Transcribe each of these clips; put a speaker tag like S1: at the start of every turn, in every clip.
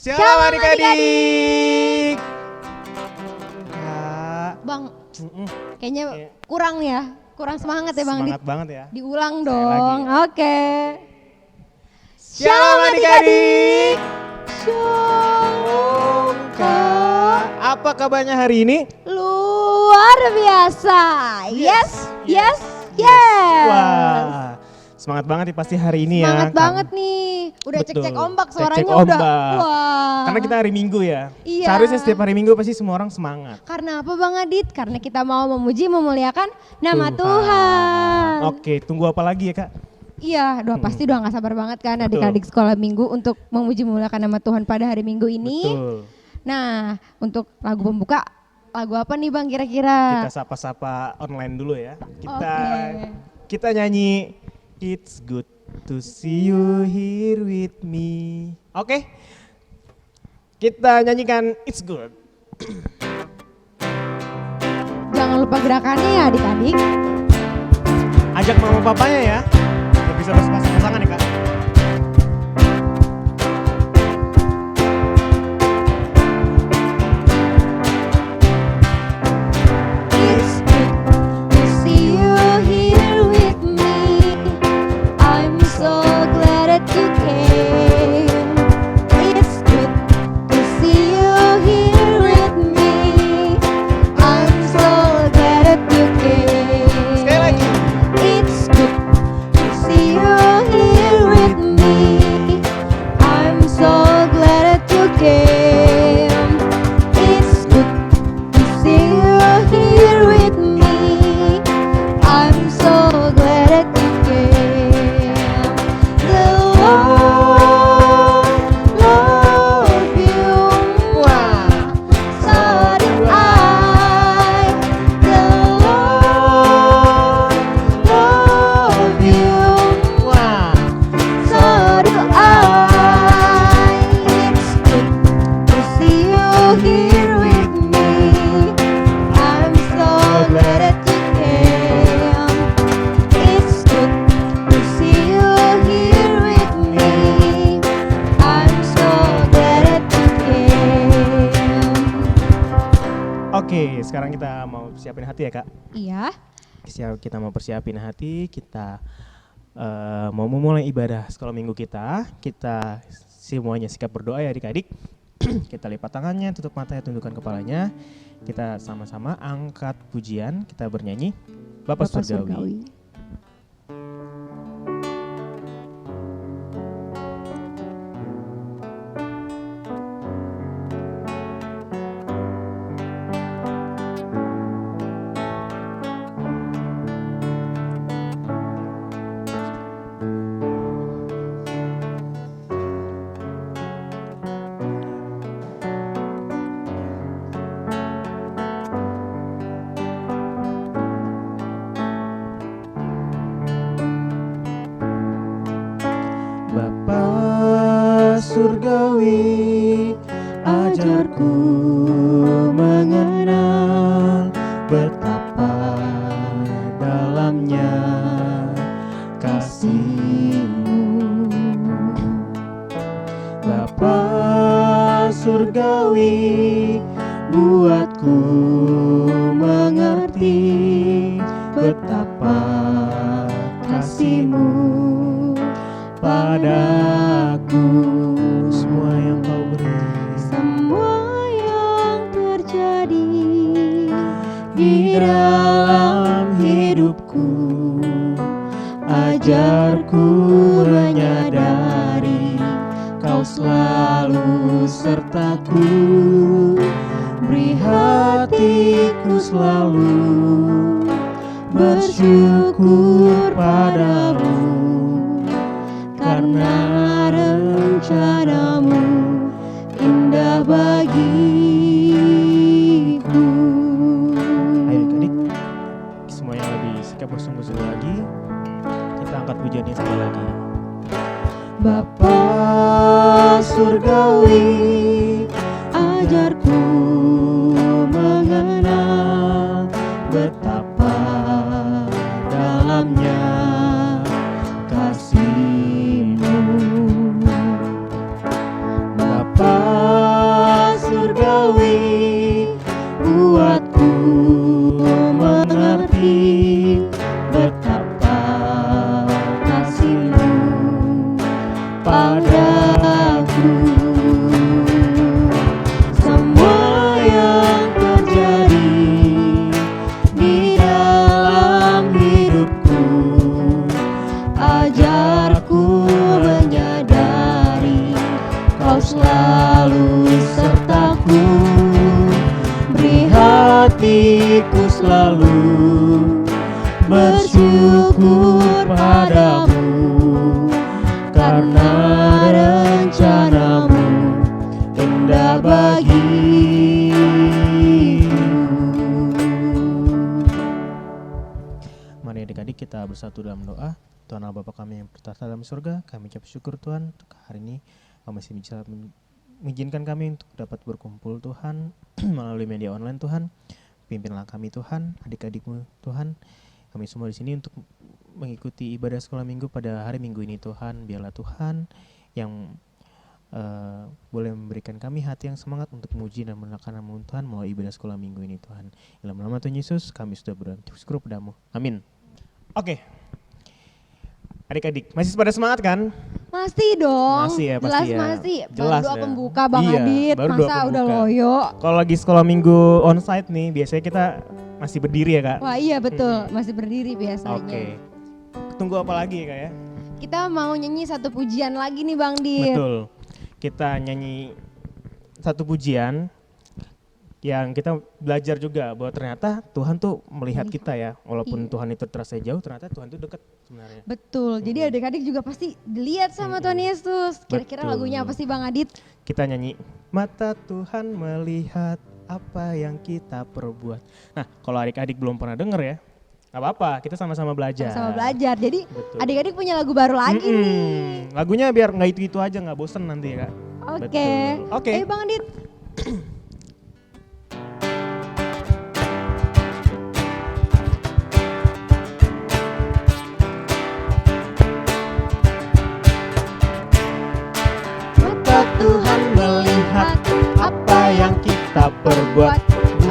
S1: Shalom adik-adik. Ya.
S2: Bang, kayaknya kurang ya, kurang semangat ya Bang.
S1: Semangat banget ya.
S2: Diulang
S1: Saya
S2: dong,
S1: lagi.
S2: oke.
S1: Shalom adik-adik.
S2: Shalom Kak.
S1: Apa kabarnya hari ini?
S2: Luar biasa. Yes.
S1: Wah, semangat banget nih pasti hari ini ya.
S2: Semangat banget nih. Udah
S1: Betul.
S2: cek-cek ombak, suaranya
S1: Cek-cek
S2: udah.
S1: ombak.
S2: Wah.
S1: Karena kita hari Minggu ya.
S2: Iya.
S1: Seharusnya setiap hari Minggu pasti semua orang semangat.
S2: Karena apa Bang Adit? Karena kita mau memuji, memuliakan nama Tuhan.
S1: Oke, tunggu apa lagi ya Kak?
S2: Iya, pasti udah gak sabar banget kan
S1: Betul.
S2: adik-adik sekolah minggu untuk memuji memuliakan nama Tuhan pada hari Minggu ini.
S1: Betul.
S2: Nah, untuk lagu pembuka, lagu apa nih Bang kira-kira?
S1: Kita sapa-sapa online dulu ya.
S2: Oke.
S1: Kita nyanyi It's Good to See You Here With Me. Oke. Kita nyanyikan It's Good.
S2: Jangan lupa gerakannya ya adik-adik.
S1: Ajak mama papanya ya. Biar bisa berpasang-pasangan ya Kak.
S2: It's good to see you here with me. I'm so glad that you came. It's good to see you here with me. I'm so glad that you came.
S1: Sekali lagi.
S2: It's good to see you here with me. I'm so glad that you came. It's good to see you here with me. I'm so glad that you came. The Lord love you. So do I. The Lord love you. So do I. It's good to see you here with me. I'm so glad that you came. It's good to see you here with me. I'm so glad that you came.
S1: Oke, sekarang kita mau siapin hati ya Kak.
S2: Iya.
S1: Kita mau persiapin hati, kita mau memulai ibadah sekolah minggu kita. Kita semuanya sikap berdoa ya adik-adik. Kita lipat tangannya, tutup matanya, tundukkan kepalanya. Kita sama-sama angkat pujian, kita bernyanyi Bapa Surgawi. Bapa Surgawi, ajarku mengenal betapa dalamnya kasih-Mu. Bapa Surgawi, buatku mengerti betapa kasih-Mu padaku. Semua yang Kau beri,
S2: Semua yang terjadi
S1: di dalam hidupku, ajarku menyadari Kau selalu sertaku. Beri hatiku selalu bersyukur padamu, karena rencana-Mu indah bagiku. Ayo adik, semua yang lebih sikap bersungguh-sungguh lagi, kita angkat pujiannya sekali lagi. Bapa Surgawi, ajarku mengenal betapa dalamnya kasih-Mu. Bapa
S2: hidupku. Semua yang terjadi di dalam hidupku, ajarku menyadari Kau selalu sertaku. Beri hatiku selalu bersyukur padamu, karena rencanamu indah bagiku.
S1: Mari adik-adik kita bersatu dalam doa. Tuhan Allah Bapa kami yang bertahta dalam surga, kami ucap syukur Tuhan untuk hari ini Kau masih bisa mengizinkan kami untuk dapat berkumpul Tuhan melalui media online Tuhan. Pimpinlah kami Tuhan, adik-adikmu Tuhan. Kami semua di sini untuk mengikuti ibadah sekolah minggu pada hari Minggu ini Tuhan. Biarlah Tuhan yang boleh memberikan kami hati yang semangat untuk memuji dan menekan nama Tuhan melalui ibadah sekolah minggu ini Tuhan. Dalam nama Tuhan Yesus kami sudah bersyukur padamu. Amin. Oke. Adik-adik masih pada semangat kan?
S2: Masih dong.
S1: Masih ya, pasti
S2: jelas
S1: ya.
S2: masih.
S1: Jelas
S2: baru doa
S1: ya.
S2: pembuka Bang
S1: Iya,
S2: Adit.
S1: baru doa
S2: Masa udah
S1: pembuka.
S2: loyo.
S1: Kalau lagi sekolah minggu onsite nih, biasanya kita masih berdiri ya Kak?
S2: Wah iya betul, masih berdiri biasanya.
S1: Oke. Tunggu apa lagi ya Kak ya?
S2: Kita mau nyanyi satu pujian lagi nih Bang Dit.
S1: Betul. Kita nyanyi satu pujian yang kita belajar juga bahwa ternyata Tuhan tuh melihat kita ya. Walaupun
S2: Iya.
S1: Tuhan itu terasa jauh, ternyata Tuhan tuh dekat sebenarnya.
S2: Betul, jadi adik-adik juga pasti dilihat sama Tuhan Yesus. Kira-kira
S1: Betul.
S2: lagunya apa sih Bang Adit?
S1: Kita nyanyi, mata Tuhan melihat apa yang kita perbuat. Nah, kalau adik-adik belum pernah denger ya, gak apa-apa, kita sama-sama belajar.
S2: Sama belajar, jadi
S1: Betul.
S2: adik-adik punya lagu baru lagi nih.
S1: Lagunya biar nggak itu-itu aja, nggak bosen nanti ya Kak.
S2: Oke,
S1: Betul. Oke.
S2: Ayo Bang Adit. Mata Tuhan melihat
S1: apa yang kita perbuat,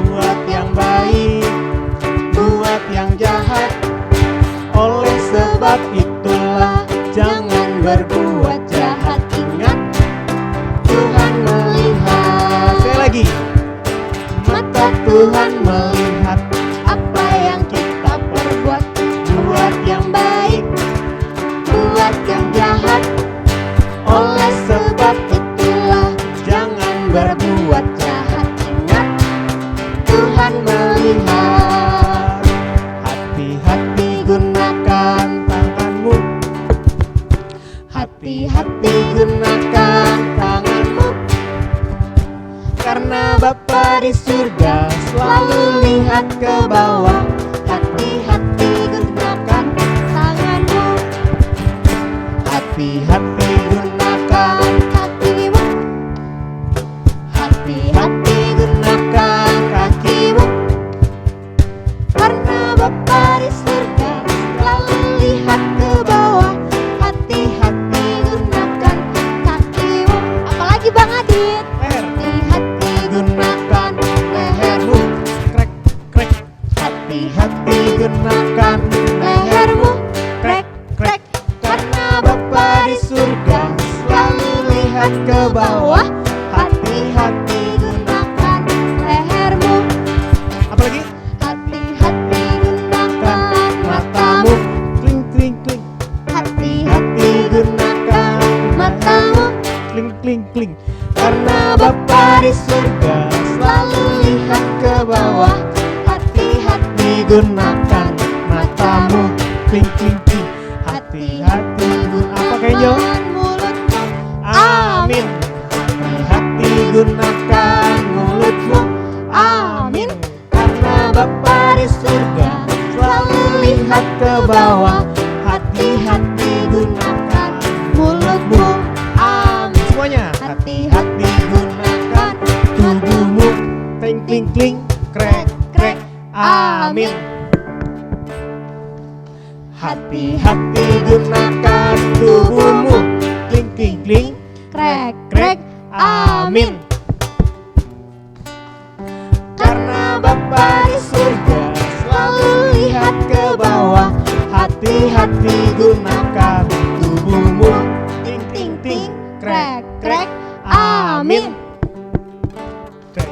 S1: buat yang baik, buat yang jahat. Oleh sebab itulah jangan berbuat jahat. Ingat, Tuhan melihat. Sekali lagi, mata Tuhan melihat
S2: apa yang kita perbuat,
S1: buat yang baik,
S2: buat yang jahat.
S1: oleh sebab
S2: Itulah
S1: jangan berbuat
S2: jahat. Ingat,
S1: Tuhan melihat. Hati-hati gunakan tanganmu, hati-hati gunakan tanganmu, karena Bapa di surga selalu lihat ke bawah.
S2: hati-hati gunakan tanganmu,
S1: Hati-hati gunakan,
S2: kakimu,
S1: hati-hati gunakan kakimu,
S2: karena Bapa di surga selalu lihat ke bawah. Hati-hati gunakan kakimu. Apalagi Bang Adit? Hati-hati gunakan lehermu,
S1: krek krek. Hati-hati gunakan
S2: lehermu, krek krek, karena Bapa di surga selalu lihat ke bawah. Hati-hati gunakan lehermu,
S1: Apalagi?
S2: hati-hati gunakan matamu,
S1: Kling kling kling.
S2: hati-hati gunakan matamu,
S1: Kling kling kling. Karena Bapa di surga
S2: selalu lihat ke bawah. Hati-hati
S1: digunakan matamu. Kling kling kling. Hati-hati apa Kenjo?
S2: mulutmu.
S1: Amin. Hati-hati gunakan mulutmu.
S2: Amin.
S1: Karena Bapa di surga selalu lihat ke bawah. Hati-hati gunakan
S2: mulutmu. Amin.
S1: semuanya.
S2: Hati-hati gunakan
S1: tubuhmu. Kling kling kling. Krek krek. Amin. Hati-hati gunakan tubuhmu. Kling kling kling.
S2: krek krek. Amin.
S1: Karena Bapa di surga selalu lihat ke bawah. Hati-hati gunakan tubuhmu. Ting ting ting. Krek krek.
S2: Amin.
S1: Oke.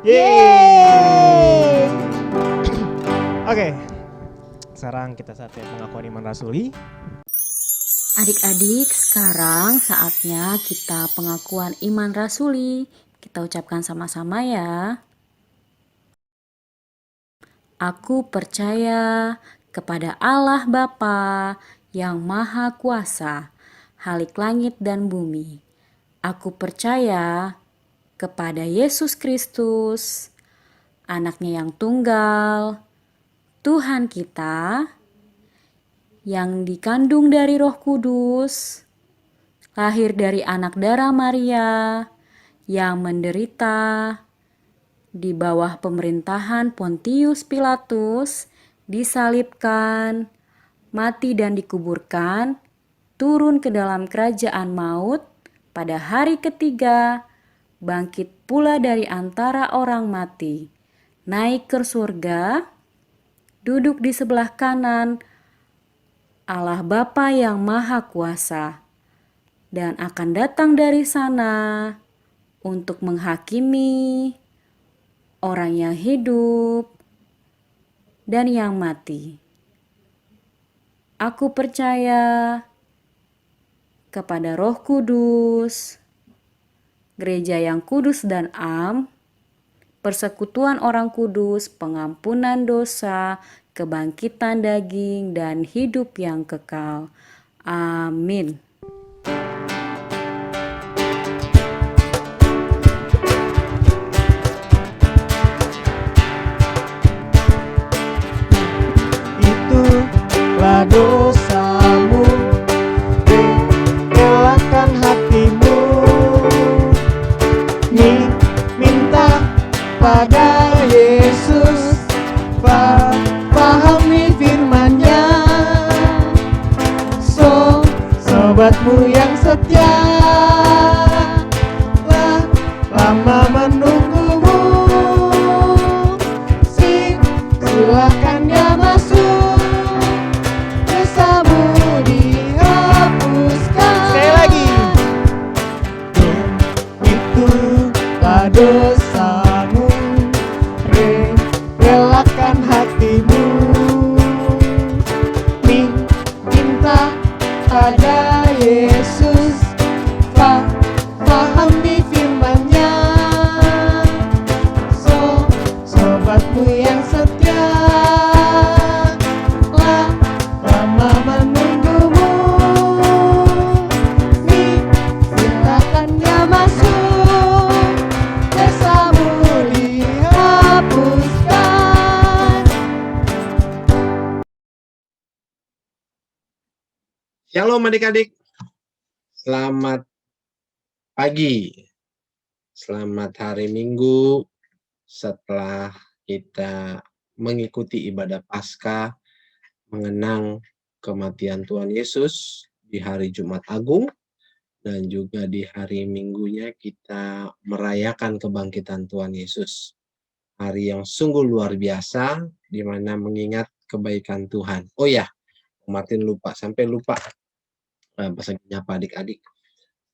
S2: Yeay.
S1: Oke. Sekarang kita saatnya pengakuan iman rasuli.
S3: Adik-adik, sekarang saatnya kita pengakuan iman rasuli. Kita ucapkan sama-sama ya. Aku percaya kepada Allah Bapa yang Maha Kuasa, Halik langit dan bumi. Aku percaya kepada Yesus Kristus, anaknya yang tunggal, Tuhan kita, yang dikandung dari Roh Kudus, lahir dari anak darah Maria, yang menderita di bawah pemerintahan Pontius Pilatus, disalibkan, mati dan dikuburkan, turun ke dalam kerajaan maut, pada hari ketiga, bangkit pula dari antara orang mati, naik ke surga, duduk di sebelah kanan Allah Bapa yang Maha Kuasa, dan akan datang dari sana untuk menghakimi orang yang hidup dan yang mati. Aku percaya kepada Roh Kudus, gereja yang kudus dan am, persekutuan orang kudus, pengampunan dosa, kebangkitan daging, dan hidup yang kekal. Amin.
S1: Itulah dosamu, relakan hatimu, minta pada Yesus, pahami firman-Nya. Sobatmu yang setia, lama menunggumu, silakan dia masuk, dosamu dihapuskan. Sekali lagi. Itulah dosamu, relakan hatimu, minta pada Yesus, pahami firman-Nya. Sobatmu yang setia, lama menunggumu, silakan dia masuk, dosamu dihapuskan.
S4: Shalom adik-adik, selamat pagi, selamat hari Minggu setelah kita mengikuti ibadah Paskah, mengenang kematian Tuhan Yesus di hari Jumat Agung, dan juga di hari Minggunya kita merayakan kebangkitan Tuhan Yesus. Hari yang sungguh luar biasa, di mana mengingat kebaikan Tuhan. Oh ya, Martin sampai lupa pas lagi nyapa adik-adik.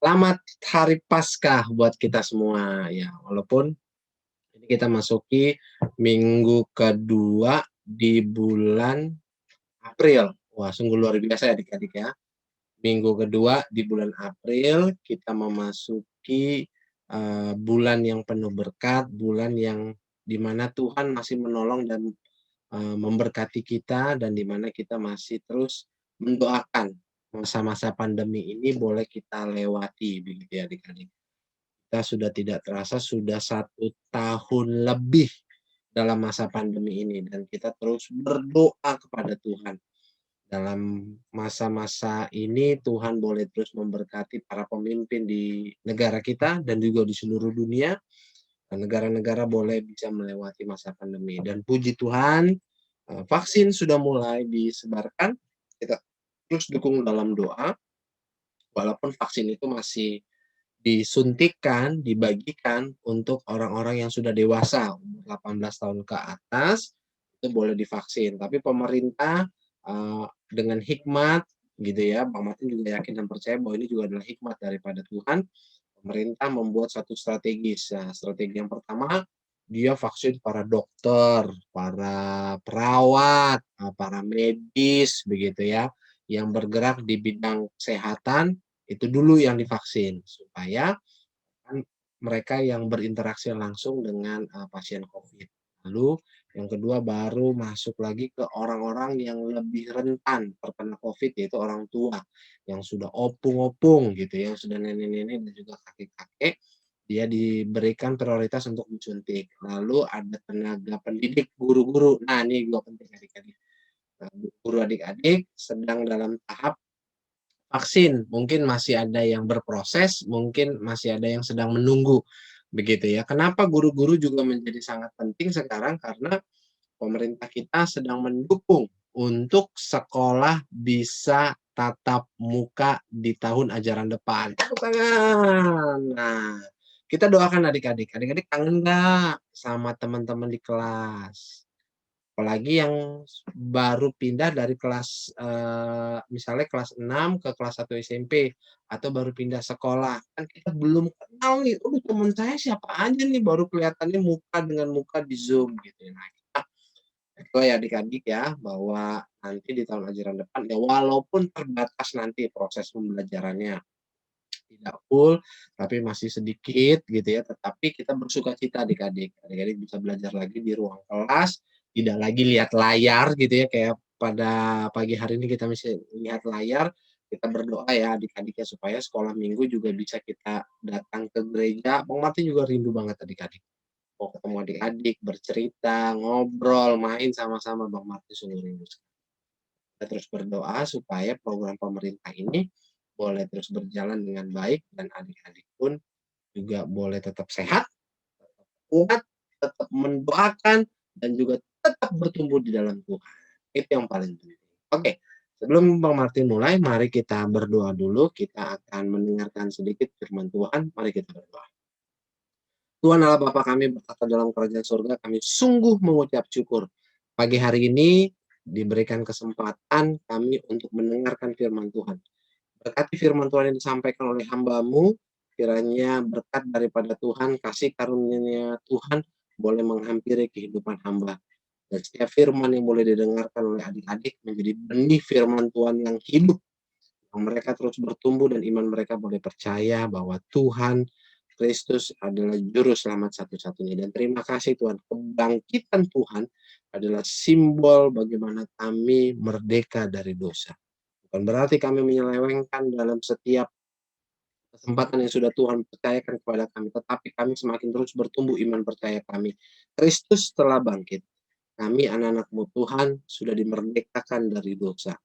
S4: Selamat hari Paskah buat kita semua ya, walaupun ini kita masuki minggu kedua di bulan April. Wah, sungguh luar biasa ya adik-adik ya. Minggu kedua di bulan April kita memasuki bulan yang penuh berkat, bulan yang dimana Tuhan masih menolong dan memberkati kita, dan dimana kita masih terus mendoakan masa-masa pandemi ini boleh kita lewati, begitu ya adik-adik. Kita sudah tidak terasa sudah 1 tahun lebih dalam masa pandemi ini, dan kita terus berdoa kepada Tuhan. Dalam masa-masa ini Tuhan boleh terus memberkati para pemimpin di negara kita dan juga di seluruh dunia. Dan negara-negara boleh bisa melewati masa pandemi. Dan puji Tuhan, vaksin sudah mulai disebarkan. Kita terus dukung dalam doa, walaupun vaksin itu masih disuntikan, dibagikan untuk orang-orang yang sudah dewasa, umur 18 tahun ke atas, itu boleh divaksin. Tapi pemerintah dengan hikmat, gitu ya, Bang Martin juga yakin dan percaya bahwa ini juga adalah hikmat daripada Tuhan. Pemerintah membuat satu strategi. Nah, strategi yang pertama, dia vaksin para dokter, para perawat, para medis begitu ya, yang bergerak di bidang kesehatan, itu dulu yang divaksin supaya kan mereka yang berinteraksi langsung dengan, pasien Covid. Lalu yang kedua baru masuk lagi ke orang-orang yang lebih rentan terkena Covid, yaitu orang tua, yang sudah opung-opung gitu ya, yang sudah nenek-nenek dan juga kakek-kakek, dia diberikan prioritas untuk disuntik. Lalu ada tenaga pendidik, guru-guru. Nah, ini juga penting adik-adik. Nah, guru adik-adik sedang dalam tahap vaksin, mungkin masih ada yang berproses, mungkin masih ada yang sedang menunggu, begitu ya. Kenapa guru-guru juga menjadi sangat penting sekarang? Karena pemerintah kita sedang mendukung untuk sekolah bisa tatap muka di tahun ajaran depan. Tepuk tangan. Nah, kita doakan adik-adik. Adik-adik kangen nggak sama teman-teman di kelas? Apalagi yang baru pindah dari kelas, misalnya kelas 6 ke kelas 1 SMP atau baru pindah sekolah, kan kita belum kenal nih, "Aduh temen saya siapa aja nih?" Baru kelihatannya muka dengan muka di Zoom gitu ya. Nah, kita itu ya adik-adik ya, bahwa nanti di tahun ajaran depan ya walaupun terbatas nanti proses pembelajarannya, tidak full, tapi masih sedikit gitu ya, tetapi kita bersukacita adik-adik. Adik-adik bisa belajar lagi di ruang kelas, tidak lagi lihat layar gitu ya, kayak pada pagi hari ini kita masih lihat layar, kita berdoa ya adik-adik ya, supaya sekolah minggu juga bisa kita datang ke gereja. Bang Martin juga rindu banget adik-adik. Mau ketemu adik-adik, bercerita, ngobrol, main sama-sama, Bang Martin sungguh rindu. Kita terus berdoa supaya program pemerintah ini boleh terus berjalan dengan baik dan adik-adik pun juga boleh tetap sehat, kuat, tetap mendoakan dan juga tetap bertumbuh di dalam Tuhan. Itu yang paling penting. Oke, sebelum Bang Martin mulai, mari kita berdoa dulu. Kita akan mendengarkan sedikit firman Tuhan. Mari kita berdoa. Tuhan Allah Bapa kami berkata dalam kerajaan surga, kami sungguh mengucap syukur. Pagi hari ini diberikan kesempatan kami untuk mendengarkan firman Tuhan. Berkati firman Tuhan yang disampaikan oleh hamba-Mu, kiranya berkat daripada Tuhan, kasih karunia Tuhan boleh menghampiri kehidupan hamba. Dan setiap firman yang boleh didengarkan oleh adik-adik menjadi benih firman Tuhan yang hidup. Yang mereka terus bertumbuh dan iman mereka boleh percaya bahwa Tuhan Kristus adalah juru selamat satu-satunya. Dan terima kasih Tuhan, kebangkitan Tuhan adalah simbol bagaimana kami merdeka dari dosa. Bukan berarti kami menyelewengkan dalam setiap kesempatan yang sudah Tuhan percayakan kepada kami, tetapi kami semakin terus bertumbuh iman percaya kami. Kristus telah bangkit. Kami anak-anak-Mu Tuhan sudah dimerdekakan dari dosa.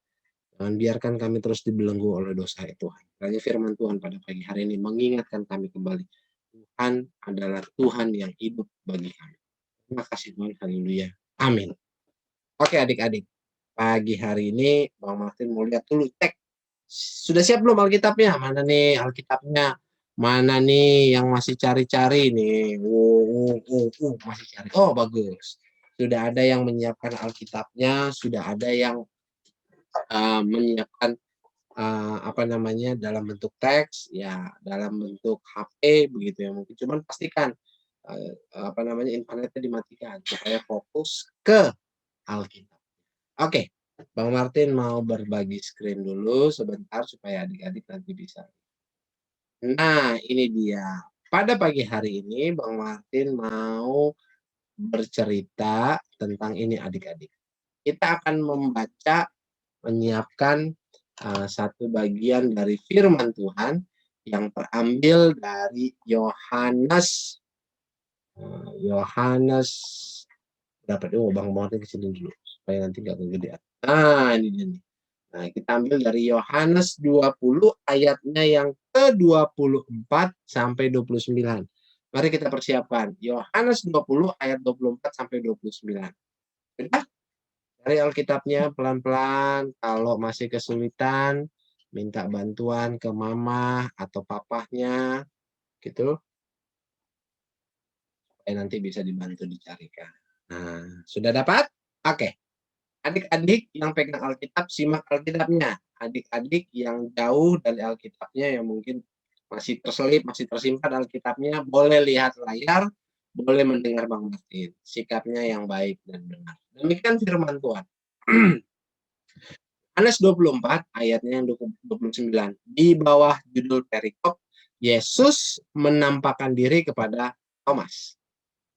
S4: Jangan biarkan kami terus dibelenggu oleh dosa ya Tuhan. Kiranya firman Tuhan pada pagi hari ini mengingatkan kami kembali. Tuhan adalah Tuhan yang hidup bagi kami. Terima kasih Tuhan, haleluya. Amin. Oke adik-adik, pagi hari ini Bang Martin mau lihat dulu, cek. Sudah siap belum Alkitabnya? Mana nih Alkitabnya? Mana nih yang masih cari-cari nih? Masih cari. Oh, bagus. Sudah ada yang menyiapkan Alkitabnya, sudah ada yang menyiapkan apa namanya dalam bentuk teks, ya dalam bentuk HP begitu ya mungkin. Cuman pastikan apa namanya internetnya dimatikan supaya fokus ke Alkitab. Oke, Bang Martin mau berbagi screen dulu sebentar supaya adik-adik nanti bisa. Nah, ini dia. Pada pagi hari ini Bang Martin mau bercerita tentang ini adik-adik. Kita akan menyiapkan satu bagian dari firman Tuhan yang terambil dari Yohanes Yohanes berapa dulu Bang Martin kesini dulu supaya nanti nggak kegedean. Nah, ini dia nih. Nah, kita ambil dari Yohanes 20 ayatnya yang ke-24 sampai 29. Mari kita persiapkan. Yohanes 20 ayat 24 sampai 29. Sudah? Cari Alkitabnya pelan-pelan. Kalau masih kesulitan, minta bantuan ke mama atau papahnya, gitu. Supaya nanti bisa dibantu dicarikan. Nah, sudah dapat? Oke. Adik-adik yang pegang Alkitab, simak Alkitabnya. Adik-adik yang jauh dari Alkitabnya yang mungkin masih terselip, masih tersimpan Alkitabnya, boleh lihat layar, boleh mendengar Bang Martin. Sikapnya yang baik dan benar. Demikian firman Tuhan. Yohanes 24 ayatnya yang 29. Di bawah judul perikop, Yesus menampakkan diri kepada Thomas.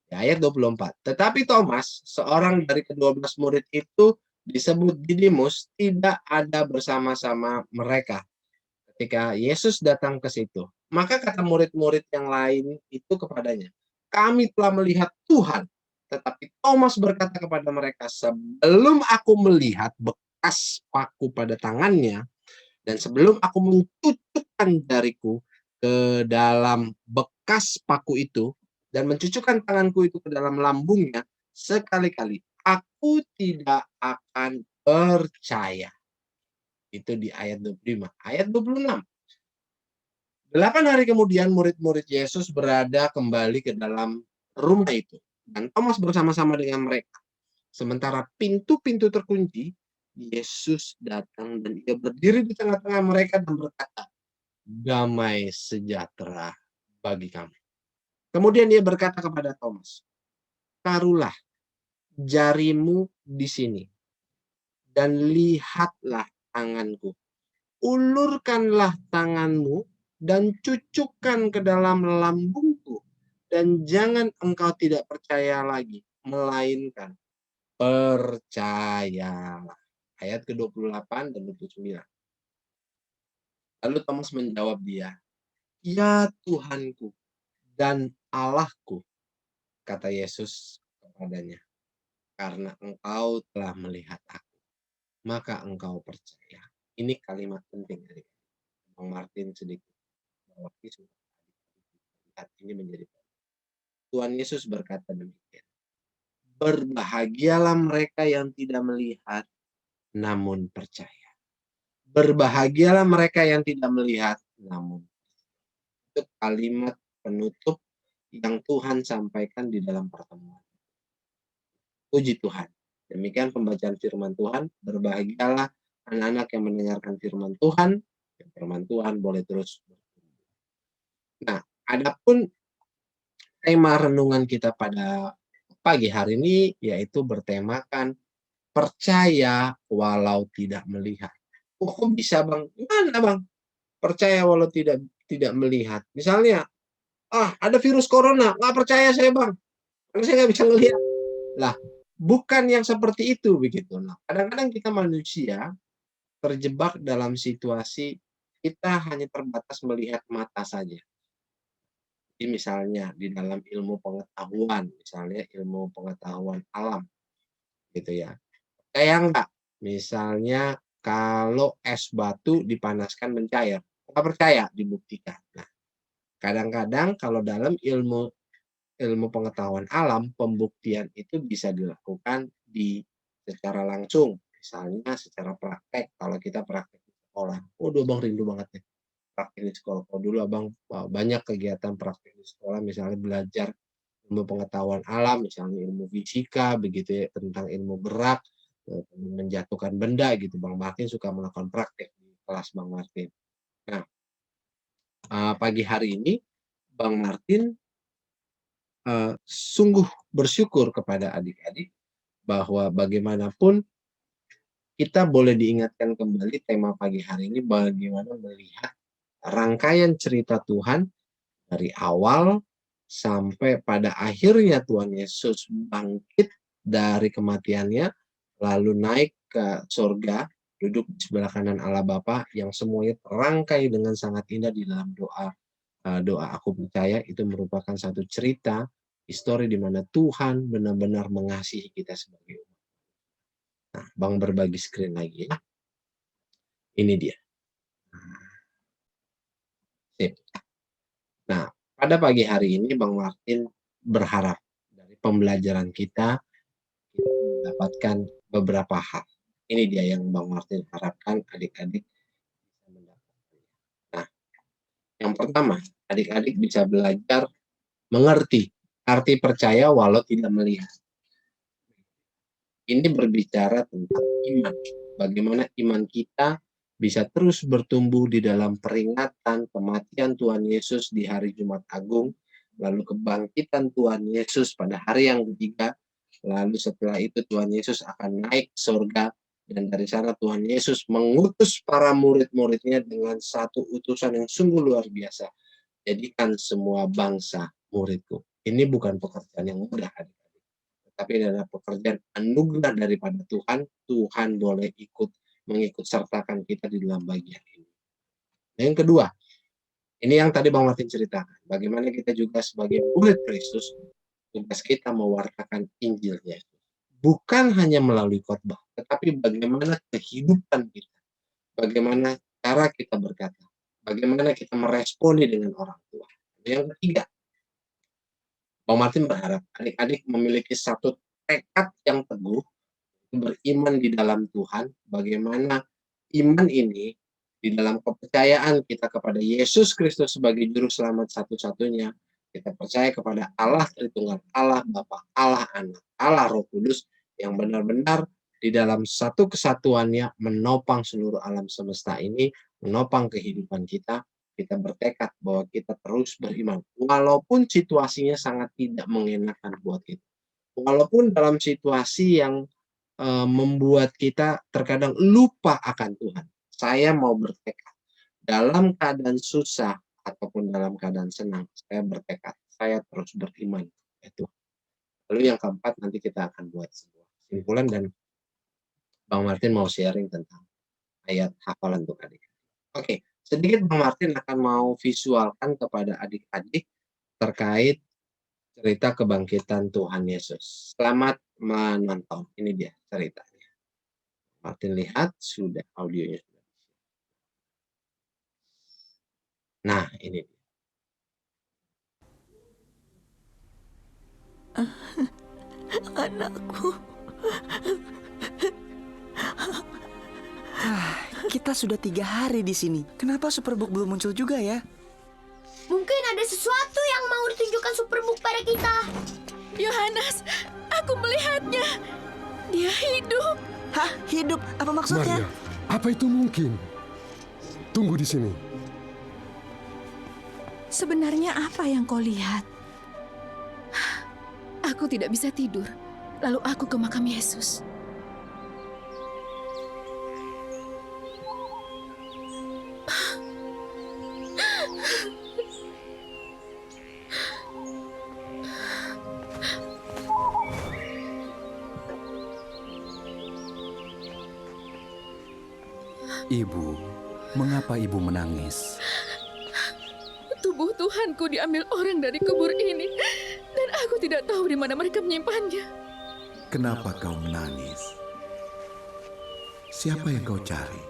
S4: Ya, ayat 24. Tetapi Thomas, seorang dari ke-12 murid itu disebut Didimus, tidak ada bersama-sama mereka ketika Yesus datang ke situ. Maka kata murid-murid yang lain itu kepadanya, kami telah melihat Tuhan. Tetapi Thomas berkata kepada mereka, sebelum aku melihat bekas paku pada tangannya, dan sebelum aku mencucukkan jariku ke dalam bekas paku itu, dan mencucukkan tanganku itu ke dalam lambungnya, sekali-kali aku tidak akan percaya. Itu di ayat 25. Ayat 26. 8 hari kemudian murid-murid Yesus berada kembali ke dalam rumah itu. Dan Thomas bersama-sama dengan mereka. Sementara pintu-pintu terkunci, Yesus datang dan ia berdiri di tengah-tengah mereka dan berkata, damai sejahtera bagi kamu. Kemudian dia berkata kepada Thomas, taruhlah jarimu di sini dan lihatlah tanganku. Ulurkanlah tanganmu dan cucukkan ke dalam lambungku, dan jangan engkau tidak percaya lagi, melainkan percayalah. Ayat ke-28 dan 29. Lalu Thomas menjawab dia, ya Tuhanku dan Allahku, kata Yesus kepadanya, karena engkau telah melihat aku, maka engkau percaya. Ini kalimat penting dari Bang Martin sedikit. Bahwa ini menjadi Tuhan Yesus berkata demikian. Berbahagialah mereka yang tidak melihat namun percaya. Berbahagialah mereka yang tidak melihat namun. Itu kalimat penutup yang Tuhan sampaikan di dalam pertemuan. Puji Tuhan. Demikian pembacaan firman Tuhan. Berbahagialah anak-anak yang mendengarkan firman Tuhan. Firman Tuhan boleh terus. Nah, adapun tema renungan kita pada pagi hari ini yaitu bertemakan percaya walau tidak melihat. Oh, kok bisa Bang? Gimana Bang? Percaya walau tidak melihat. Misalnya, ada virus corona, nggak percaya saya Bang. Karena saya nggak bisa melihat. Lah, bukan yang seperti itu begitu. Nah, kadang-kadang kita manusia terjebak dalam situasi kita hanya terbatas melihat mata saja. Jadi misalnya di dalam ilmu pengetahuan, misalnya ilmu pengetahuan alam, gitu ya. Kayak enggak, misalnya kalau es batu dipanaskan mencair, nggak percaya dibuktikan. Nah, kadang-kadang kalau dalam ilmu pengetahuan alam, pembuktian itu bisa dilakukan secara langsung, misalnya secara praktek. Kalau kita praktek di sekolah, waduh Bang rindu banget nih praktek di sekolah. Kalau dulu Abang banyak kegiatan praktek di sekolah, misalnya belajar ilmu pengetahuan alam, misalnya ilmu fisika, begitu ya, tentang ilmu gerak, menjatuhkan benda gitu. Bang Martin suka melakukan praktek di kelas Bang Martin. Nah, pagi hari ini Bang Martin sungguh bersyukur kepada adik-adik bahwa bagaimanapun kita boleh diingatkan kembali tema pagi hari ini bagaimana melihat rangkaian cerita Tuhan dari awal sampai pada akhirnya Tuhan Yesus bangkit dari kematiannya, lalu naik ke surga, duduk di sebelah kanan Allah Bapa, yang semuanya terangkai dengan sangat indah di dalam doa aku percaya. Itu merupakan satu cerita histori di mana Tuhan benar-benar mengasihi kita sebagai umat. Nah, Bang berbagi screen lagi ya. Ini dia. Sip. Nah, pada pagi hari ini Bang Martin berharap dari pembelajaran kita mendapatkan beberapa hal. Ini dia yang Bang Martin harapkan adik-adik bisa mendapatkan. Nah, yang pertama, adik-adik bisa belajar mengerti arti percaya walau tidak melihat. Ini berbicara tentang iman. Bagaimana iman kita bisa terus bertumbuh di dalam peringatan kematian Tuhan Yesus di hari Jumat Agung, lalu kebangkitan Tuhan Yesus pada hari yang ketiga, lalu setelah itu Tuhan Yesus akan naik ke surga, dan dari sana Tuhan Yesus mengutus para murid-muridnya dengan satu utusan yang sungguh luar biasa. Jadikan semua bangsa muridku. Ini bukan pekerjaan yang mudah, adik-adik, tetapi adalah pekerjaan anugerah daripada Tuhan. Tuhan boleh mengikut sertakan kita di dalam bagian ini. Yang kedua, ini yang tadi Bang Martin ceritakan, bagaimana kita juga sebagai murid Kristus, tugas kita mewartakan Injilnya. Bukan hanya melalui khotbah, tetapi bagaimana kehidupan kita, bagaimana cara kita berkata, bagaimana kita meresponi dengan orang tua. Yang ketiga, Bang Martin berharap adik-adik memiliki satu tekad yang teguh, beriman di dalam Tuhan, bagaimana iman ini di dalam kepercayaan kita kepada Yesus Kristus sebagai juru selamat satu-satunya, kita percaya kepada Allah Tritunggal, Allah Bapa, Allah Anak, Allah Roh Kudus, yang benar-benar di dalam satu kesatuannya menopang seluruh alam semesta ini, menopang kehidupan kita. Kita bertekad bahwa kita terus beriman, walaupun situasinya sangat tidak mengenakan buat kita. Walaupun dalam situasi yang membuat kita terkadang lupa akan Tuhan. Saya mau bertekad dalam keadaan susah ataupun dalam keadaan senang, saya bertekad, saya terus beriman. Itu. Lalu yang keempat, nanti kita akan buat sebuah kesimpulan, dan Bang Martin mau sharing tentang ayat hafalan untuk adik. Oke, sedikit Bang Martin akan mau visualkan kepada adik-adik terkait cerita kebangkitan Tuhan Yesus. Selamat menonton. Ini dia ceritanya. Martin lihat, sudah audionya. Nah, ini dia.
S5: Anakku. Kita sudah 3 hari di sini. Kenapa Superbook belum muncul juga ya?
S2: Mungkin ada sesuatu yang mau ditunjukkan Superbook pada kita.
S6: Yohanes, aku melihatnya. Dia hidup.
S5: Hah? Hidup? Apa maksudnya?
S7: Maria, apa itu mungkin? Tunggu di sini.
S6: Sebenarnya apa yang kau lihat? Aku tidak bisa tidur. Lalu aku ke makam Yesus.
S8: Ibu, mengapa ibu menangis?
S6: Tubuh Tuhanku diambil orang dari kubur ini. Dan aku tidak tahu di mana mereka menyimpannya.
S8: Kenapa kau menangis? Siapa yang kau cari?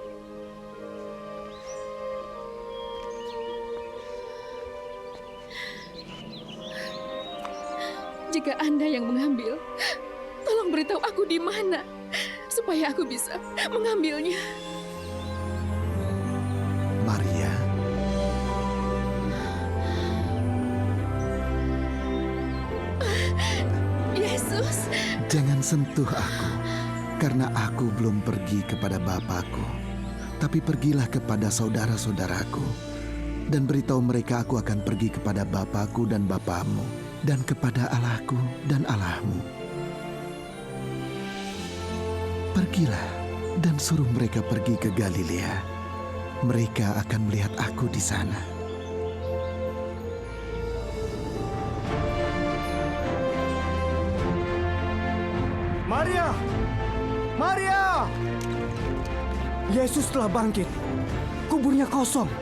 S6: Jika Anda yang mengambil, tolong beritahu aku di mana, supaya aku bisa mengambilnya.
S8: Maria,
S6: Yesus,
S8: jangan sentuh aku, karena aku belum pergi kepada Bapakku. Tapi pergilah kepada saudara-saudaraku, dan beritahu mereka aku akan pergi kepada Bapakku dan Bapamu, dan kepada Allahku dan Allahmu. Pergilah dan suruh mereka pergi ke Galilea. Mereka akan melihat aku di sana.
S7: Maria! Maria! Yesus telah bangkit. Kuburnya kosong.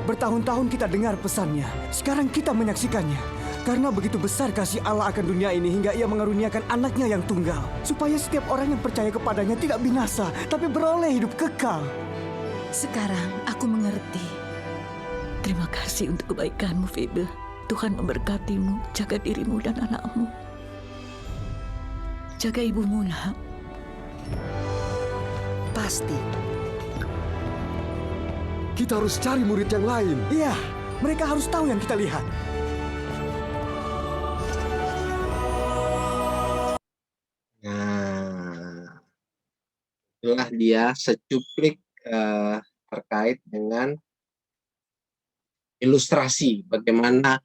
S7: Bertahun-tahun kita dengar pesannya. Sekarang kita menyaksikannya. Karena begitu besar kasih Allah akan dunia ini hingga ia mengaruniakan anaknya yang tunggal. Supaya setiap orang yang percaya kepadanya tidak binasa, tapi beroleh hidup kekal.
S5: Sekarang aku mengerti. Terima kasih untuk kebaikanmu, Febe. Tuhan memberkatimu, jaga dirimu dan anakmu. Jaga ibumu, nak.
S7: Pasti. Kita harus cari murid yang lain. Iya, mereka harus tahu yang kita lihat.
S4: Nah, itulah dia secuplik terkait dengan ilustrasi bagaimana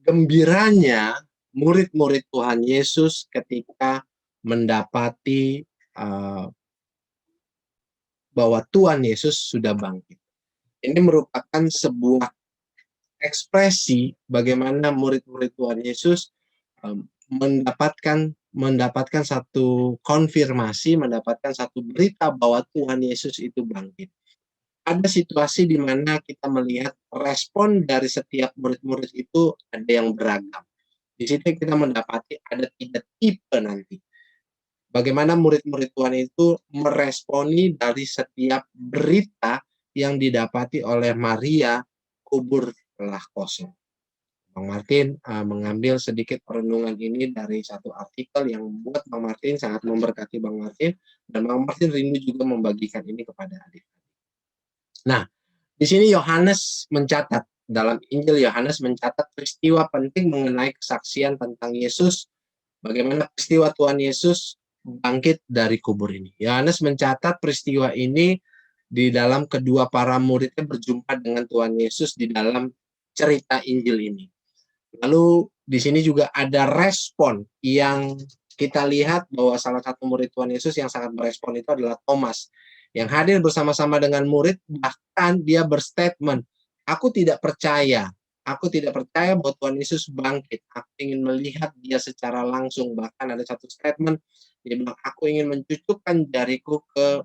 S4: gembiranya murid-murid Tuhan Yesus ketika mendapati bahwa Tuhan Yesus sudah bangkit. Ini merupakan sebuah ekspresi bagaimana murid-murid Tuhan Yesus mendapatkan satu konfirmasi, mendapatkan satu berita bahwa Tuhan Yesus itu bangkit. Ada situasi di mana kita melihat respon dari setiap murid-murid itu ada yang beragam. Di sini kita mendapati ada 3 tipe nanti. Bagaimana murid-murid Tuhan itu meresponi dari setiap berita yang didapati oleh Maria, kubur telah kosong. Bang Martin mengambil sedikit perenungan ini dari satu artikel yang membuat Bang Martin sangat memberkati Bang Martin, dan Bang Martin rindu juga membagikan ini kepada adik-adik. Nah, di sini Yohanes mencatat, dalam Injil Yohanes mencatat peristiwa penting mengenai kesaksian tentang Yesus, bagaimana peristiwa Tuhan Yesus bangkit dari kubur ini. Yohanes mencatat peristiwa ini di dalam kedua para muridnya berjumpa dengan Tuhan Yesus di dalam cerita Injil ini. Lalu di sini juga ada respon yang kita lihat bahwa salah satu murid Tuhan Yesus yang sangat merespon itu adalah Thomas, yang hadir bersama-sama dengan murid, bahkan dia berstatement, aku tidak percaya bahwa Tuhan Yesus bangkit, aku ingin melihat dia secara langsung. Bahkan ada satu statement, dia bilang, aku ingin mencucukkan jariku ke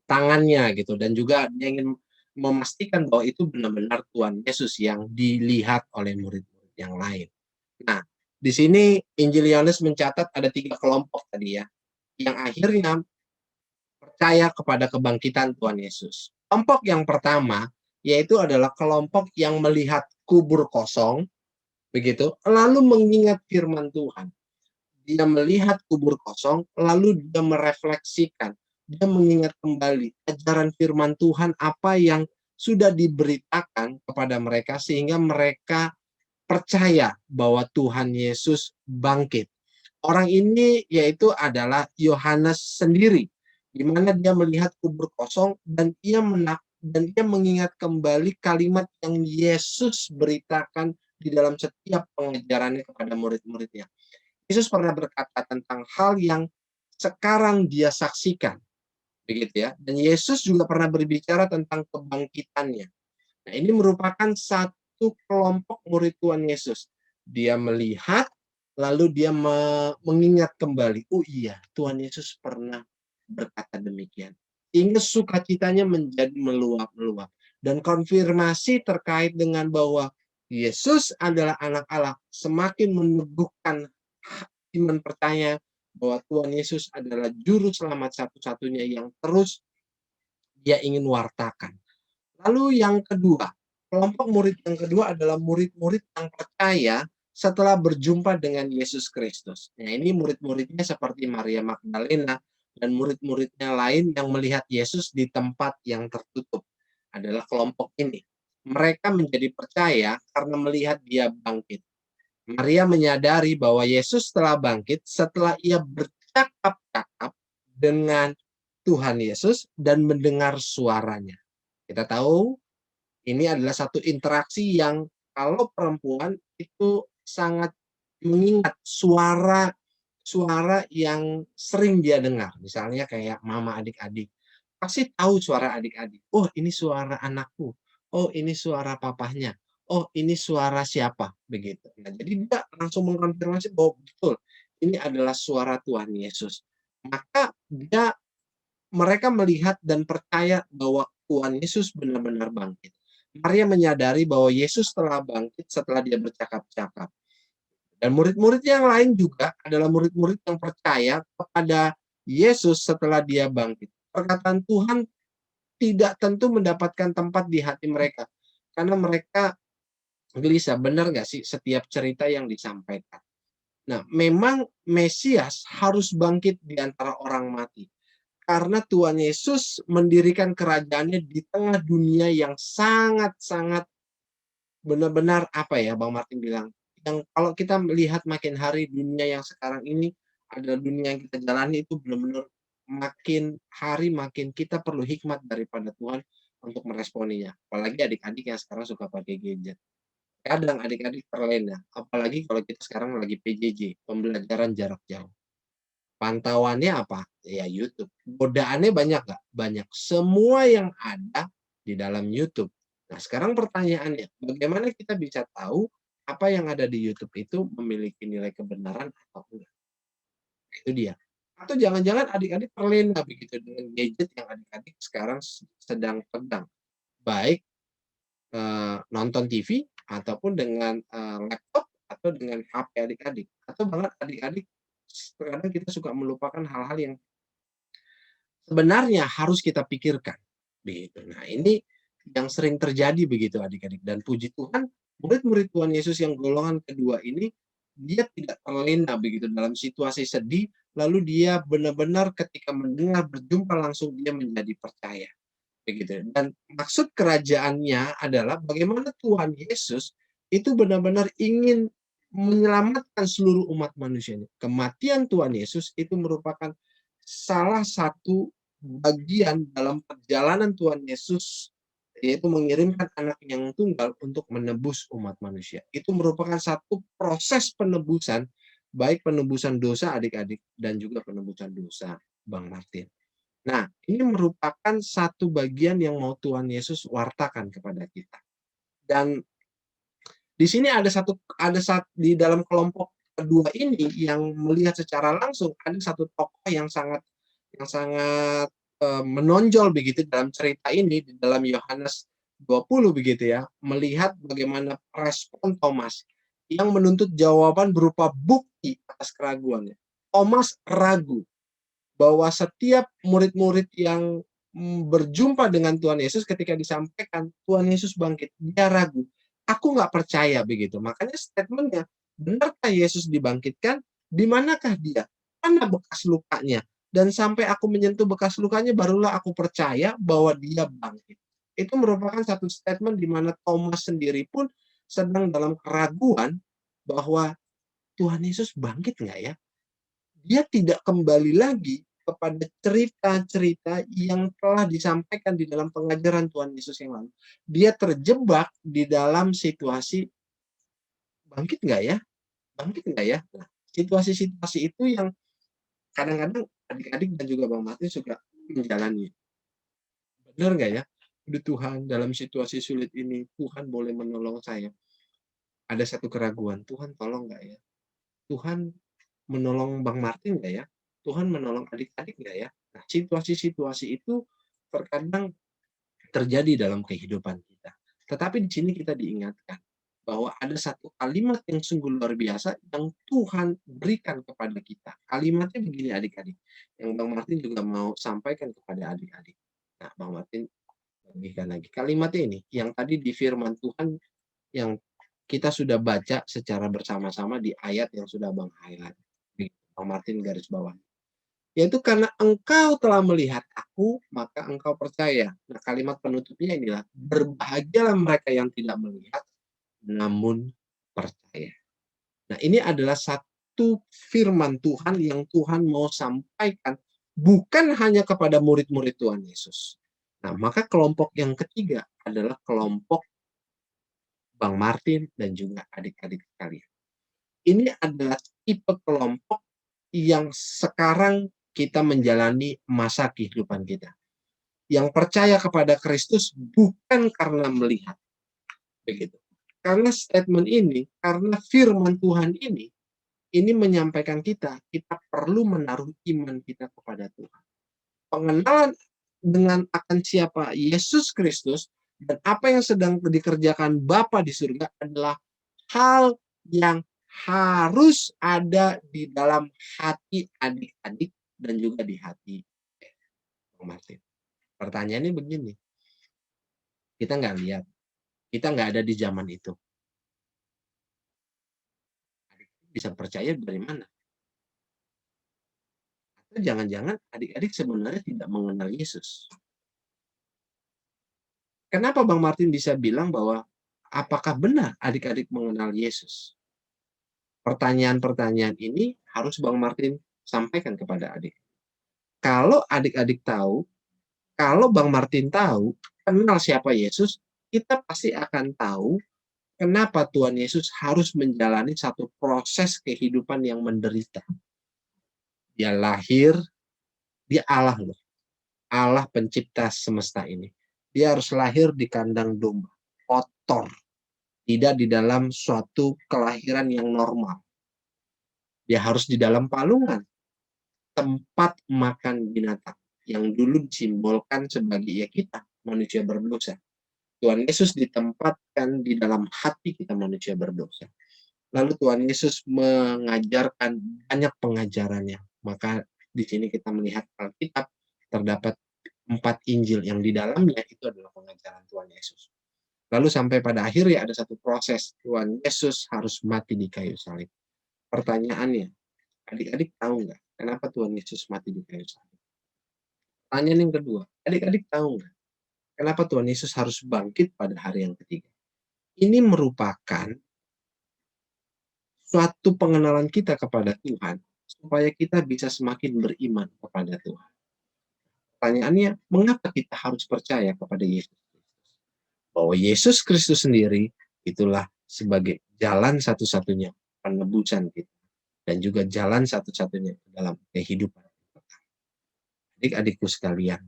S4: tangannya gitu, dan juga dia ingin memastikan bahwa itu benar-benar Tuhan Yesus yang dilihat oleh murid-murid yang lain. Nah, di sini Injil Yohanes mencatat ada 3 kelompok tadi ya, yang akhirnya percaya kepada kebangkitan Tuhan Yesus. Kelompok yang pertama yaitu adalah kelompok yang melihat kubur kosong, begitu, lalu mengingat firman Tuhan. Dia melihat kubur kosong, lalu dia merefleksikan, dia mengingat kembali ajaran firman Tuhan apa yang sudah diberitakan kepada mereka sehingga mereka percaya bahwa Tuhan Yesus bangkit. Orang ini yaitu adalah Yohanes sendiri, di mana dia melihat kubur kosong dan dia mengingat kembali kalimat yang Yesus beritakan di dalam setiap pengajarannya kepada murid-muridnya. Yesus pernah berkata tentang hal yang sekarang dia saksikan, begitu ya. Dan Yesus juga pernah berbicara tentang kebangkitannya. Nah, ini merupakan satu kelompok murid Tuhan Yesus. Dia melihat, lalu dia mengingat kembali, oh iya, Tuhan Yesus pernah berkata demikian. Hingga sukacitanya menjadi meluap-meluap. Dan konfirmasi terkait dengan bahwa Yesus adalah anak Allah semakin meneguhkan iman percaya bahwa Tuhan Yesus adalah juru selamat satu-satunya yang terus dia ingin wartakan. Lalu yang kedua, kelompok murid yang kedua adalah murid-murid yang percaya setelah berjumpa dengan Yesus Kristus. Nah, ini murid-muridnya seperti Maria Magdalena dan murid-muridnya lain yang melihat Yesus di tempat yang tertutup. Adalah kelompok ini. Mereka menjadi percaya karena melihat dia bangkit. Maria menyadari bahwa Yesus telah bangkit setelah ia bercakap-cakap dengan Tuhan Yesus dan mendengar suaranya. Kita tahu ini adalah satu interaksi yang kalau perempuan itu sangat mengingat suara yang sering dia dengar. Misalnya kayak mama adik-adik. Pasti tahu suara adik-adik. Oh, ini suara anakku. Oh, ini suara papahnya. Oh, ini suara siapa, begitu. Nah, jadi dia langsung mengkonfirmasi bahwa betul ini adalah suara Tuhan Yesus. Maka mereka melihat dan percaya bahwa Tuhan Yesus benar-benar bangkit. Maria menyadari bahwa Yesus telah bangkit setelah dia bercakap-cakap. Dan murid-murid yang lain juga adalah murid-murid yang percaya kepada Yesus setelah dia bangkit. Perkataan Tuhan tidak tentu mendapatkan tempat di hati mereka. Karena mereka gelisah, benar nggak sih setiap cerita yang disampaikan. Nah, memang Mesias harus bangkit di antara orang mati. Karena Tuhan Yesus mendirikan kerajaannya di tengah dunia yang sangat-sangat benar-benar apa ya Bang Martin bilang. Yang kalau kita melihat makin hari dunia yang sekarang ini adalah dunia yang kita jalani itu benar-benar makin hari makin kita perlu hikmat daripada Tuhan untuk meresponinya. Apalagi adik-adik yang sekarang suka pakai gadget. Kadang adik-adik terlena, apalagi kalau kita sekarang lagi PJJ, pembelajaran jarak jauh. Pantauannya apa? Ya YouTube. Godaannya banyak nggak? Banyak. Semua yang ada di dalam YouTube. Nah, sekarang pertanyaannya, bagaimana kita bisa tahu apa yang ada di YouTube itu memiliki nilai kebenaran atau enggak? Itu dia. Atau jangan-jangan adik-adik terlena begitu dengan gadget yang adik-adik sekarang sedang pegang. Baik nonton TV ataupun dengan laptop atau dengan HP adik-adik. Atau bahkan adik-adik terkadang kita suka melupakan hal-hal yang sebenarnya harus kita pikirkan. Begitu. Nah, ini yang sering terjadi begitu adik-adik. Dan puji Tuhan, murid-murid Tuhan Yesus yang golongan kedua ini, dia tidak terlena begitu dalam situasi sedih, lalu dia benar-benar ketika mendengar berjumpa langsung dia menjadi percaya. Begitu. Dan maksud kerajaannya adalah bagaimana Tuhan Yesus itu benar-benar ingin menyelamatkan seluruh umat manusia ini. Kematian Tuhan Yesus itu merupakan salah satu bagian dalam perjalanan Tuhan Yesus, yaitu mengirimkan anak yang tunggal untuk menebus umat manusia. Itu merupakan satu proses penebusan, baik penebusan dosa adik-adik dan juga penebusan dosa Bang Martin. Nah, ini merupakan satu bagian yang mau Tuhan Yesus wartakan kepada kita. Dan di sini ada di dalam kelompok kedua ini yang melihat secara langsung ada satu tokoh yang sangat menonjol begitu dalam cerita ini di dalam Yohanes 20 begitu ya, melihat bagaimana respon Thomas yang menuntut jawaban berupa bukti atas keraguannya. Thomas ragu bahwa setiap murid-murid yang berjumpa dengan Tuhan Yesus ketika disampaikan Tuhan Yesus bangkit, dia ragu. Aku nggak percaya begitu. Makanya statementnya, benarkah Yesus dibangkitkan? Di manakah dia? Mana bekas lukanya? Dan sampai aku menyentuh bekas lukanya, barulah aku percaya bahwa dia bangkit. Itu merupakan satu statement di mana Thomas sendiri pun sedang dalam keraguan bahwa Tuhan Yesus bangkit nggak ya? Dia tidak kembali lagi kepada cerita-cerita yang telah disampaikan di dalam pengajaran Tuhan Yesus yang lalu. Dia terjebak di dalam situasi bangkit nggak ya? Bangkit nggak ya? Nah, situasi-situasi itu yang kadang-kadang adik-adik dan juga Bang Martin suka menjalani. Benar nggak ya? Udah Tuhan, dalam situasi sulit ini, Tuhan boleh menolong saya. Ada satu keraguan, Tuhan tolong nggak ya? Tuhan menolong Bang Martin nggak ya? Tuhan menolong adik-adik nggak ya? Nah, situasi-situasi itu terkadang terjadi dalam kehidupan kita. Tetapi di sini kita diingatkan bahwa ada satu kalimat yang sungguh luar biasa yang Tuhan berikan kepada kita. Kalimatnya begini adik-adik, yang Bang Martin juga mau sampaikan kepada adik-adik. Nah, Bang Martin bagikan lagi. Kalimatnya ini, yang tadi di firman Tuhan yang kita sudah baca secara bersama-sama di ayat yang sudah Bang highlight. Bang Martin garis bawah. Yaitu karena engkau telah melihat aku, maka engkau percaya. Nah, kalimat penutupnya inilah, berbahagialah mereka yang tidak melihat, namun percaya. Nah, ini adalah satu firman Tuhan yang Tuhan mau sampaikan, bukan hanya kepada murid-murid Tuhan Yesus. Nah, maka kelompok yang ketiga adalah kelompok Bang Martin dan juga adik-adik sekalian. Ini adalah tipe kelompok yang sekarang kita menjalani masa kehidupan kita. Yang percaya kepada Kristus bukan karena melihat. Begitu. Karena statement ini, karena firman Tuhan ini menyampaikan kita perlu menaruh iman kita kepada Tuhan. Pengenalan dengan akan siapa Yesus Kristus dan apa yang sedang dikerjakan Bapa di surga adalah hal yang harus ada di dalam hati adik-adik dan juga di hati Bang Martin. Pertanyaannya begini, kita nggak lihat, kita nggak ada di zaman itu. Adik-adik bisa percaya dari mana? Atau jangan-jangan adik-adik sebenarnya tidak mengenal Yesus. Kenapa Bang Martin bisa bilang bahwa apakah benar adik-adik mengenal Yesus? Pertanyaan-pertanyaan ini harus Bang Martin sampaikan kepada adik. Kalau adik-adik tahu, kalau Bang Martin tahu, kenal siapa Yesus, kita pasti akan tahu kenapa Tuhan Yesus harus menjalani satu proses kehidupan yang menderita. Dia lahir, dia Allah loh. Allah pencipta semesta ini. Dia harus lahir di kandang domba, kotor, tidak di dalam suatu kelahiran yang normal. Dia harus di dalam palungan, tempat makan binatang, yang dulu disimbolkan sebagai ya kita, manusia berdosa. Tuhan Yesus ditempatkan di dalam hati kita manusia berdosa. Lalu Tuhan Yesus mengajarkan banyak pengajarannya. Maka di sini kita melihat Alkitab terdapat 4 Injil yang di dalamnya itu adalah pengajaran Tuhan Yesus. Lalu sampai pada akhirnya ada satu proses, Tuhan Yesus harus mati di kayu salib. Pertanyaannya, adik-adik tahu nggak kenapa Tuhan Yesus mati di kayu salib? Pertanyaan yang kedua, adik-adik tahu nggak kenapa Tuhan Yesus harus bangkit pada hari yang ketiga? Ini merupakan suatu pengenalan kita kepada Tuhan, supaya kita bisa semakin beriman kepada Tuhan. Pertanyaannya, mengapa kita harus percaya kepada Yesus Kristus? Bahwa Yesus Kristus sendiri itulah sebagai jalan satu-satunya penebusan kita, dan juga jalan satu-satunya dalam kehidupan. Adik-adikku sekalian,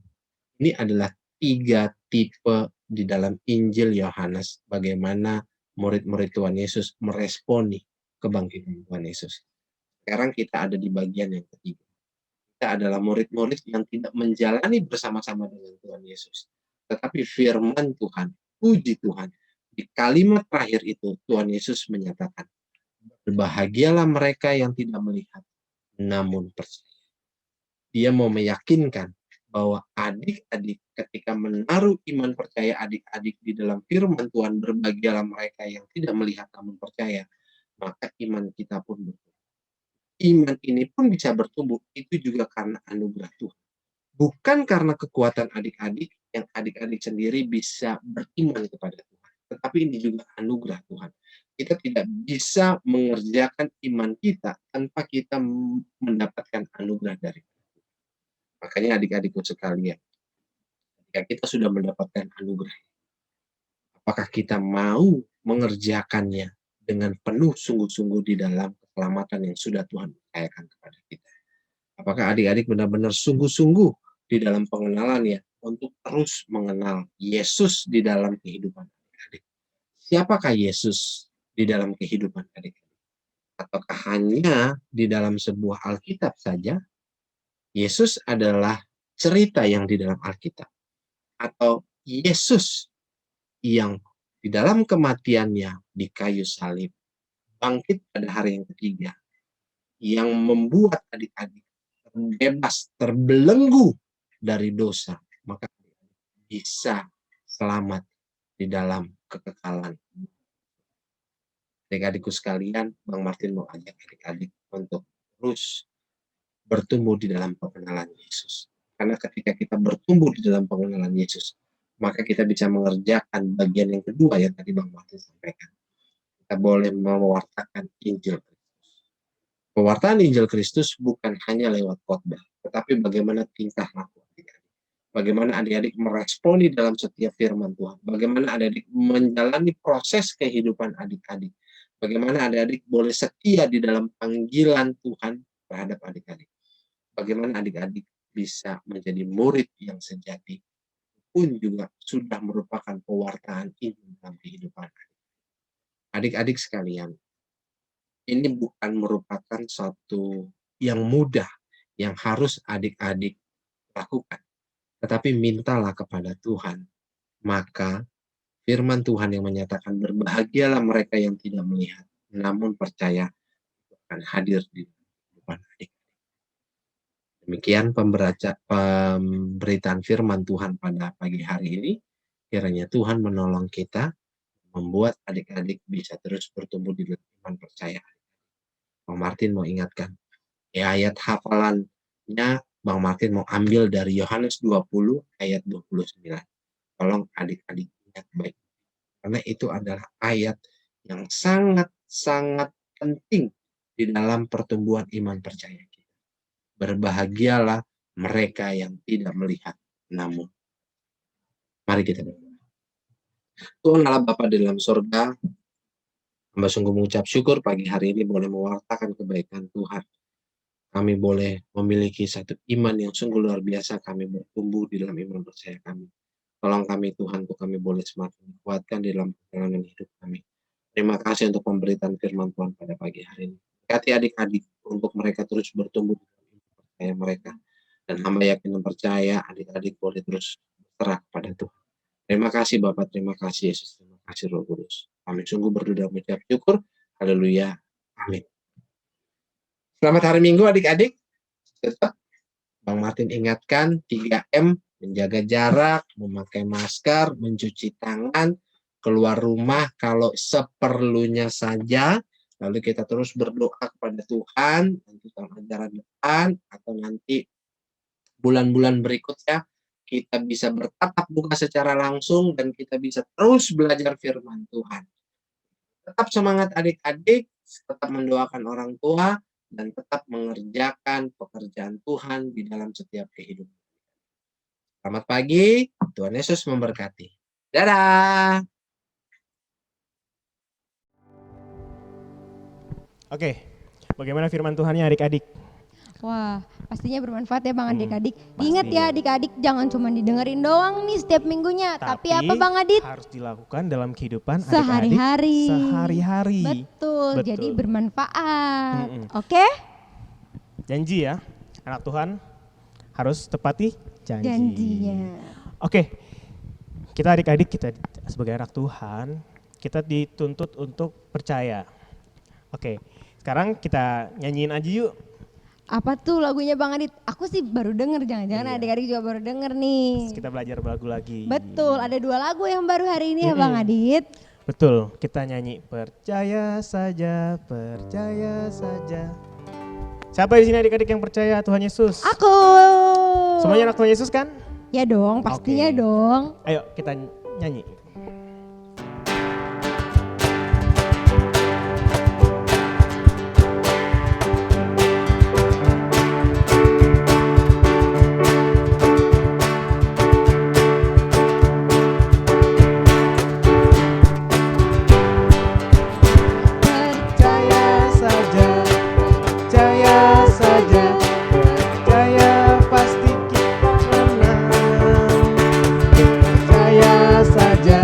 S4: ini adalah 3 tipe di dalam Injil Yohanes bagaimana murid-murid Tuhan Yesus meresponi kebangkitan Tuhan Yesus. Sekarang kita ada di bagian yang ketiga. Kita adalah murid-murid yang tidak menjalani bersama-sama dengan Tuhan Yesus. Tetapi firman Tuhan, puji Tuhan, di kalimat terakhir itu Tuhan Yesus menyatakan, berbahagialah mereka yang tidak melihat, namun percaya. Dia mau meyakinkan bahwa adik-adik ketika menaruh iman percaya adik-adik di dalam firman Tuhan, berbahagialah mereka yang tidak melihat namun percaya, maka iman kita pun bertumbuh. Iman ini pun bisa bertumbuh, itu juga karena anugerah Tuhan. Bukan karena kekuatan adik-adik, yang adik-adik sendiri bisa beriman kepada Tuhan. Tetapi ini juga anugerah Tuhan. Kita tidak bisa mengerjakan iman kita tanpa kita mendapatkan anugerah dari Tuhan. Makanya adik-adikku sekalian, ketika kita sudah mendapatkan anugerah, apakah kita mau mengerjakannya dengan penuh sungguh-sungguh di dalam keselamatan yang sudah Tuhan percayakan kepada kita? Apakah adik-adik benar-benar sungguh-sungguh di dalam pengenalannya untuk terus mengenal Yesus di dalam kehidupan adik-adik? Siapakah Yesus di dalam kehidupan adik-adik? Ataukah hanya di dalam sebuah Alkitab saja? Yesus adalah cerita yang di dalam Alkitab, atau Yesus yang di dalam kematiannya di kayu salib bangkit pada hari yang ketiga, yang membuat adik-adik terbebas, terbelenggu dari dosa, maka bisa selamat di dalam kekekalan. Adik-adikku sekalian, Bang Martin mau ajak adik-adik untuk terus bertumbuh di dalam pengenalan Yesus. Karena ketika kita bertumbuh di dalam pengenalan Yesus, maka kita bisa mengerjakan bagian yang kedua yang tadi Bang Martin sampaikan. Kita boleh mewartakan Injil Kristus. Pewartaan Injil Kristus bukan hanya lewat khotbah, tetapi bagaimana tingkah laku adik-adik. Bagaimana adik-adik meresponi dalam setiap firman Tuhan. Bagaimana adik-adik menjalani proses kehidupan adik-adik. Bagaimana adik-adik boleh setia di dalam panggilan Tuhan terhadap adik-adik. Bagaimana adik-adik bisa menjadi murid yang sejati pun juga sudah merupakan pewartaan Injil dalam kehidupan adik-adik sekalian. Ini bukan merupakan suatu yang mudah yang harus adik-adik lakukan, tetapi mintalah kepada Tuhan. Maka firman Tuhan yang menyatakan berbahagialah mereka yang tidak melihat namun percaya akan hadir di kehidupan adik. Demikian pemberitaan firman Tuhan pada pagi hari ini. Kiranya Tuhan menolong kita, membuat adik-adik bisa terus bertumbuh di dalam iman percaya. Bang Martin mau ingatkan, ayat hafalannya Bang Martin mau ambil dari Yohanes 20 ayat 29. Tolong adik-adik ingat baik. Karena itu adalah ayat yang sangat-sangat penting di dalam pertumbuhan iman percaya kita. Berbahagialah mereka yang tidak melihat. Namun, mari kita berdoa. Tuhan Allah Bapa di dalam surga, hamba sungguh mengucap syukur pagi hari ini boleh mewartakan kebaikan Tuhan. Kami boleh memiliki satu iman yang sungguh luar biasa, kami bertumbuh di dalam iman percaya kami. Tolong kami Tuhan, untuk kami boleh semakin dikuatkan di dalam perjalanan hidup kami. Terima kasih untuk pemberitaan firman Tuhan pada pagi hari ini. Berkati adik-adik untuk mereka terus bertumbuh di dalam iman percaya mereka. Dan hamba yakin dan percaya adik-adik boleh terus berserah pada Tuhan. Terima kasih Bapak, terima kasih Yesus, terima kasih Roh Kudus. Kami sungguh berdoa mengucap syukur. Haleluya. Amin. Selamat hari Minggu adik-adik. Tetap Bang Martin ingatkan 3M, menjaga jarak, memakai masker, mencuci tangan, keluar rumah kalau seperlunya saja. Lalu kita terus berdoa kepada Tuhan, nanti tahun ajaran depan atau nanti bulan-bulan berikutnya kita bisa bertatap muka secara langsung dan kita bisa terus belajar firman Tuhan. Tetap semangat adik-adik, tetap mendoakan orang tua, dan tetap mengerjakan pekerjaan Tuhan di dalam setiap kehidupan. Selamat pagi, Tuhan Yesus memberkati. Dadah!
S1: Oke, bagaimana firman Tuhannya adik-adik?
S2: Wah, pastinya bermanfaat ya Bang adik-adik.
S1: pasti.
S2: Diingat ya adik-adik, jangan cuma didengerin doang nih setiap minggunya. Tapi apa Bang Adit?
S1: Harus dilakukan dalam kehidupan
S2: Sehari-hari.
S1: adik-adik sehari-hari.
S2: Betul,
S1: Betul.
S2: jadi bermanfaat.
S1: Mm-mm.
S2: Oke?
S1: Janji ya, anak Tuhan harus tepati janji.
S2: Janjinya.
S1: Oke, kita adik-adik, kita sebagai anak Tuhan, kita dituntut untuk percaya. Oke, sekarang kita nyanyiin aja yuk.
S2: Apa tuh lagunya Bang Adit? Aku sih baru denger, jangan-jangan
S1: Iya.
S2: adik-adik juga baru denger nih.
S1: Terus kita belajar lagu lagi.
S2: Betul, ada 2 lagu yang baru hari ini ya Bang Adit.
S1: Betul, kita nyanyi percaya saja, percaya saja. Siapa di sini adik-adik yang percaya Tuhan Yesus?
S2: Aku.
S1: Semuanya anak Tuhan Yesus kan?
S2: Ya dong, pastinya
S1: Oke.
S2: dong.
S1: Ayo kita nyanyi. Percaya saja, percaya saja, percaya pasti kita menang. Percaya saja,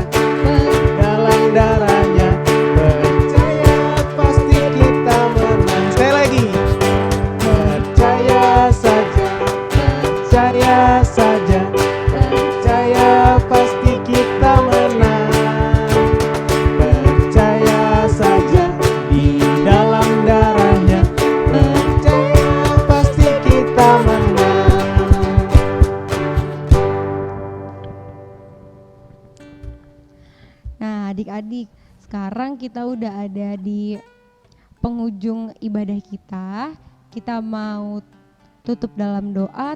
S1: dalam darahnya, percaya pasti kita menang. Sekali lagi, percaya saja, percaya saja, percaya pasti kita menang. Percaya saja di dalam darahnya, percaya pasti kita menang.
S2: Nah adik-adik, sekarang kita udah ada di penghujung ibadah kita. Kita mau tutup dalam doa.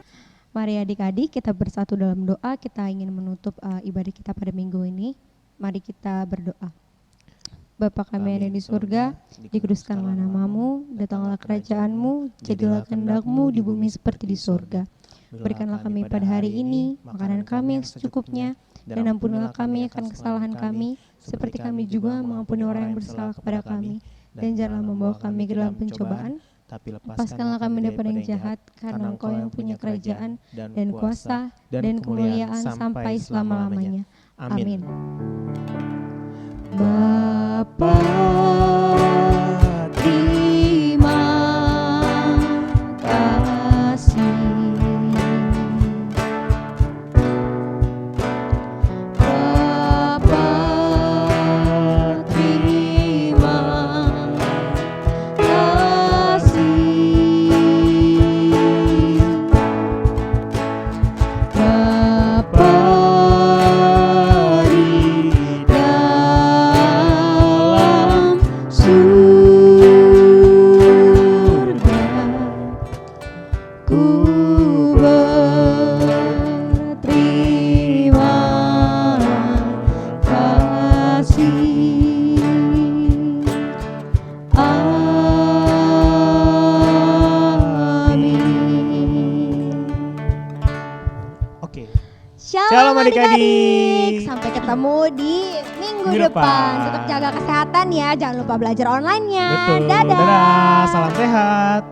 S2: Mari adik-adik kita bersatu dalam doa. Kita ingin menutup ibadah kita pada minggu ini. Mari kita berdoa. Bapa kami yang ada di surga, dikuduskanlah namamu, datanglah kerajaanmu, jadilah kehendak-mu di bumi seperti di surga. Berikanlah kami pada hari ini makanan kami yang secukupnya, dan ampunilah kami akan kesalahan kami, seperti kami juga mengampuni orang yang bersalah kepada kami. Dan janganlah membawa kami ke dalam pencobaan,
S1: tapi
S2: lepaskanlah kami daripada yang jahat, karena Engkau yang punya kerajaan, dan kuasa, dan kemuliaan sampai selama-lamanya. Amin. Bapa, terima kasih. Bapa, terima kasih. Bapa di dalam
S1: Shalom adik-adik.
S2: Sampai ketemu di minggu
S1: Minggu
S2: depan.
S1: depan.
S2: Tetap jaga kesehatan ya. Jangan lupa belajar online-nya.
S1: Betul.
S2: Dadah.
S1: Dadah. Salam sehat.